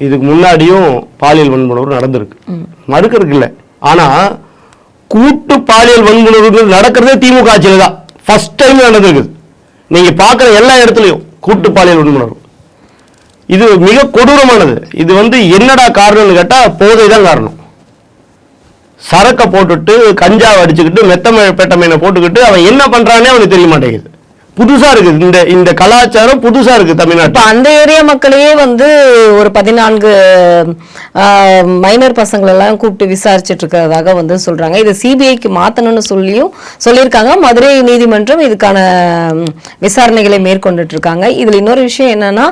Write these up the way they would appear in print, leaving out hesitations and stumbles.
இதுக்கு முன்னாடியும் பாலியல் வன்முறை நடந்திருக்கு, மறுக்கிறதுக்கு இல்லை. ஆனா கூட்டு பாலியல் வன்முறை நடக்கிறதே திமுக ஆட்சியில் தான் ஃபர்ஸ்ட் டைம் நடந்திருக்குது. நீங்க பார்க்குற எல்லா இடத்துலையும் கூட்டு பாலியல் வன்முறை. இது மிக கொடூரமானது. இது என்னடா காரணம்னு கேட்டா போதை தான் காரணம். சரக்கை போட்டுட்டு கஞ்சாவை அடிச்சுக்கிட்டு மெத்தமேட்டமைனை போட்டுக்கிட்டு அவன் என்ன பண்றானே அவனுக்கு தெரிய மாட்டேங்குது. புதுசா இருக்கு இந்த கலாச்சாரம், புதுசா இருக்கு தமிழ்நாட்டில். அந்த ஏரியா மக்களையே ஒரு 14 மைனர் பசங்களெல்லாம் கூப்பிட்டு விசாரிச்சுட்டு இருக்கிறதாக சொல்றாங்க. இது சிபிஐக்கு மாத்தணும்னு சொல்லியிருக்காங்க. மதுரை நீதிமன்றம் இதுக்கான விசாரணைகளை மேற்கொண்டுட்டு இருக்காங்க. இதுல இன்னொரு விஷயம் என்னன்னா,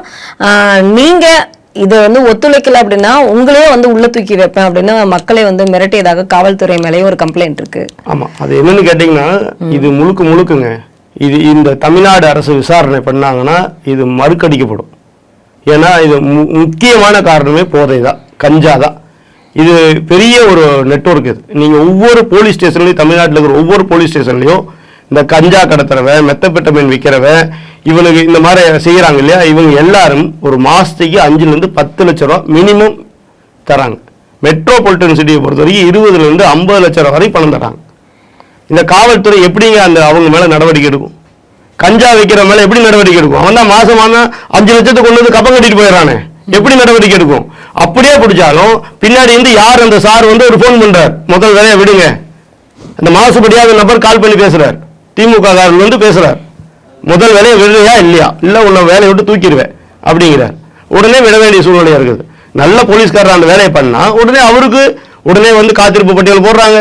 நீங்க இதை ஒத்துழைக்கல அப்படின்னா உங்களே உள்ள தூக்கி வைப்பேன் அப்படின்னு மக்களை மிரட்டியதாக காவல்துறை மேலேயே ஒரு கம்ப்ளைண்ட் இருக்கு. ஆமா, அது என்னன்னு கேட்டீங்கன்னா, இது முழுக்குங்க இது இந்த தமிழ்நாடு அரசு விசாரணை பண்ணாங்கன்னா இது மறுக்கடிக்கப்படும். ஏன்னா இது முக்கியமான காரணமே போதை தான், கஞ்சா தான். இது பெரிய ஒரு நெட்வொர்க். இது நீங்க ஒவ்வொரு போலீஸ் ஸ்டேஷன்லையும், தமிழ்நாட்டில் இருக்கிற ஒவ்வொரு போலீஸ் ஸ்டேஷன்லையும் இந்த கஞ்சா கடத்துறவன், மெத்தபெட்டமைன் விற்கிறவன், இவனுக்கு இந்த மாதிரி செய்யறாங்க இல்லையா, இவங்க எல்லாரும் ஒரு மாசத்துக்கு 5-10 லட்சம் ரூபா மினிமம் தராங்க. மெட்ரோபாலிட்டன் சிட்டியை பொறுத்த வரைக்கும் 20-50 லட்சம் ரூபா வரை பணம் தராங்க. இந்த காவல்துறை எப்படிங்க அவங்க மேல நடவடிக்கை எடுக்கும்? கஞ்சா வைக்கிற மேல எப்படி நடவடிக்கை எடுக்கும்? அவன் தான் மாசமான 5 லட்சத்துக்கு கொண்டு வந்து கப்பம் கட்டிட்டு போயிடறானே, எப்படி நடவடிக்கை எடுக்கும்? அப்படியே பிடிச்சாலும் பின்னாடி யார் அந்த சார் ஒரு போன் பண்றார், முதல் வேலையை விடுங்க, அந்த மாசுபடியாத நபர் கால் பண்ணி பேசுறார், திமுக காரர் பேசுறார், முதல் வேலையை விடுறியா இல்லையா, இல்ல உன்னை வேலையை விட்டு தூக்கிடுவேன் அப்படிங்கிறார். உடனே விட வேண்டிய சூழ்நிலையா இருக்குது. நல்ல போலீஸ்காரர் அந்த வேலையை பண்ணா உடனே அவருக்கு உடனே காத்திருப்பு பட்டியல் போடுறாங்க,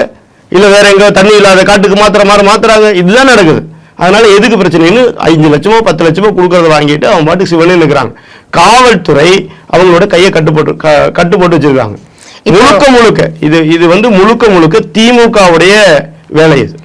இல்ல வேற எங்க தண்ணி இல்லாத காட்டுக்கு மாத்துறாங்க. இதுதான் நடக்குது. அதனால எதுக்கு பிரச்சனைன்னு 5 லட்சமோ 10 லட்சமோ கொடுக்கறத வாங்கிட்டு அவன் பாட்டுக்கு சிவனே இருக்கிறாங்க. காவல்துறை அவங்களோட கையை கட்டுப்பட்டு வச்சிருக்காங்க. முழுக்க இது முழுக்க திமுகவுடைய வேலை இது.